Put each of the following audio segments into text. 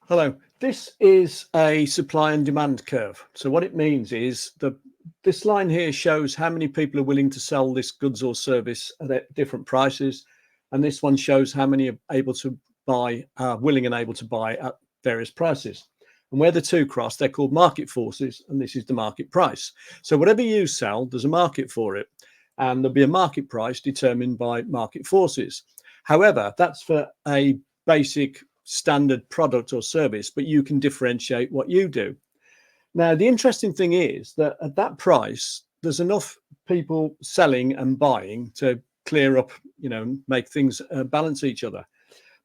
Hello. This is a supply and demand curve. So what it means is this line here shows how many people are willing to sell this goods or service at different prices, and this one shows how many are able to buy, willing and able to buy at various prices. And where the two cross, they're called market forces, and this is the market price. So whatever you sell, there's a market for it, and there'll be a market price determined by market forces. However, that's for a basic standard product or service, but you can differentiate what you do. Now, the interesting thing is that at that price, there's enough people selling and buying to clear up, make things balance each other.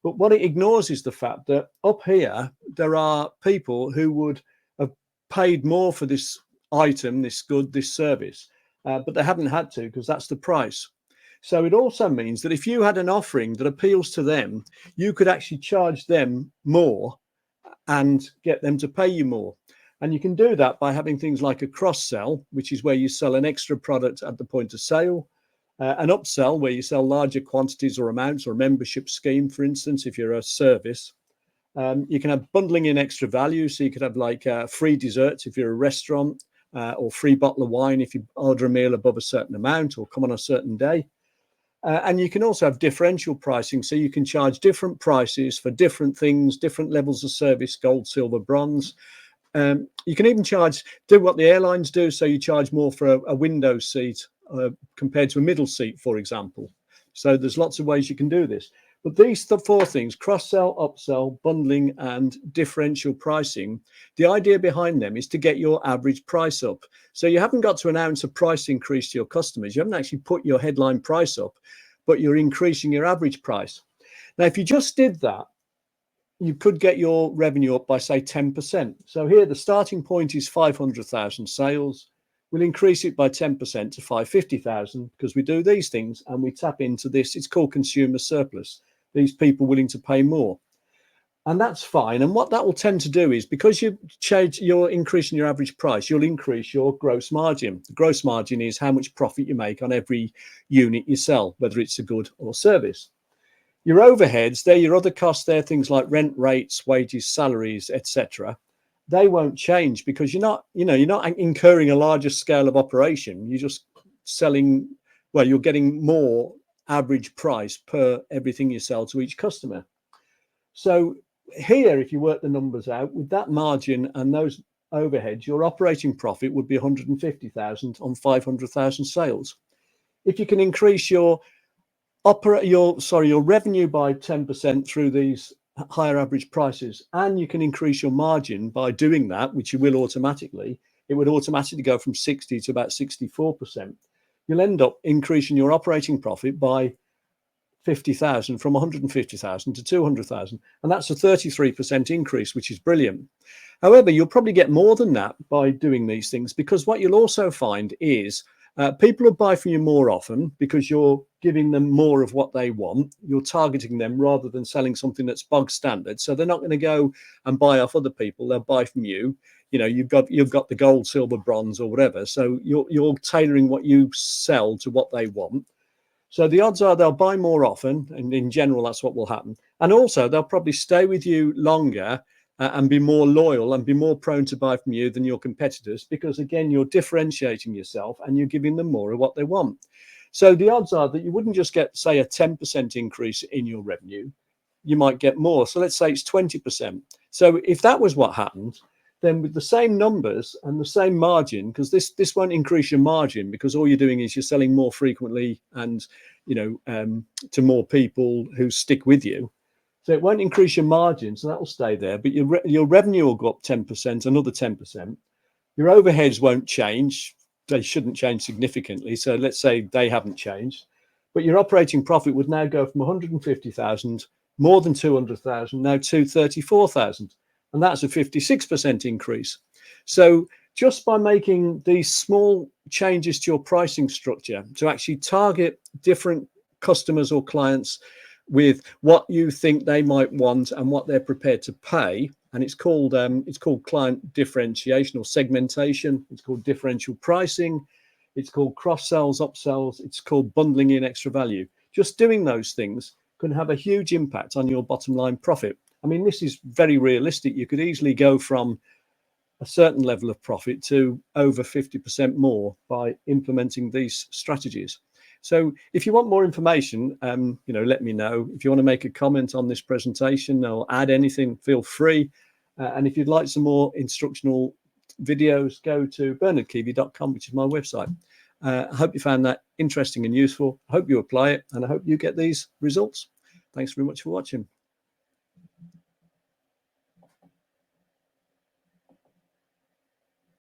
But what it ignores is the fact that up here, there are people who would have paid more for this item, this good, this service, but they haven't had to because that's the price. So it also means that if you had an offering that appeals to them, you could actually charge them more and get them to pay you more. And you can do that by having things like a cross sell, which is where you sell an extra product at the point of sale, an upsell where you sell larger quantities or amounts, or a membership scheme, for instance, if you're a service. You can have bundling in extra value. So you could have like free desserts if you're a restaurant, or free bottle of wine if you order a meal above a certain amount or come on a certain day. And you can also have differential pricing. So you can charge different prices for different things, different levels of service, gold, silver, bronze. You can even do what the airlines do. So you charge more for a window seat compared to a middle seat, for example. So there's lots of ways you can do this. But these four things, cross-sell, upsell, bundling, and differential pricing, the idea behind them is to get your average price up. So you haven't got to announce a price increase to your customers. You haven't actually put your headline price up, but you're increasing your average price. Now, if you just did that, you could get your revenue up by, say, 10%. So here, the starting point is 500,000 sales. We'll increase it by 10% to 550,000 because we do these things and we tap into this. It's called consumer surplus. These people willing to pay more. And that's fine. And what that will tend to do is, because you're increasing your average price, you'll increase your gross margin. The gross margin is how much profit you make on every unit you sell, whether it's a good or service. Your overheads, they're your other costs. They're things like rent, rates, wages, salaries, etc. They won't change because you're not incurring a larger scale of operation. You're just selling, well, you're getting more average price per everything you sell to each customer. So here, if you work the numbers out with that margin and those overheads, your operating profit would be 150,000 on 500,000 sales. If you can increase your revenue by 10% through these higher average prices, and you can increase your margin by doing that, which you will automatically, it would automatically go from 60 to about 64%. You'll end up increasing your operating profit by 50,000, from 150,000 to 200,000. And that's a 33% increase, which is brilliant. However, you'll probably get more than that by doing these things, because what you'll also find is people will buy from you more often because you're giving them more of what they want. You're targeting them rather than selling something that's bog standard. So they're not going to go and buy off other people. They'll buy from you. You've got the gold, silver, bronze, or whatever. So you're tailoring what you sell to what they want. So the odds are they'll buy more often, and in general, that's what will happen. And also, they'll probably stay with you longer and be more loyal and be more prone to buy from you than your competitors, because, again, you're differentiating yourself and you're giving them more of what they want. So the odds are that you wouldn't just get, say, a 10% increase in your revenue. You might get more. So let's say it's 20%. So if that was what happened, then with the same numbers and the same margin, because this won't increase your margin, because all you're doing is you're selling more frequently and to more people who stick with you. So it won't increase your margin, so that will stay there. But your revenue will go up 10%, another 10%. Your overheads won't change. They shouldn't change significantly. So let's say they haven't changed. But your operating profit would now go from 150,000, more than 200,000, now to 34,000. And that's a 56% increase. So just by making these small changes to your pricing structure to actually target different customers or clients with what you think they might want and what they're prepared to pay, and it's called client differentiation or segmentation. It's called differential pricing. It's called cross sells, upsells. It's called bundling in extra value. Just doing those things can have a huge impact on your bottom line profit. I mean, this is very realistic. You could easily go from a certain level of profit to over 50% more by implementing these strategies. So if you want more information, let me know. If you want to make a comment on this presentation or add anything, feel free. And if you'd like some more instructional videos, go to bernardkeavy.com, which is my website. I hope you found that interesting and useful. I hope you apply it, and I hope you get these results. Thanks very much for watching.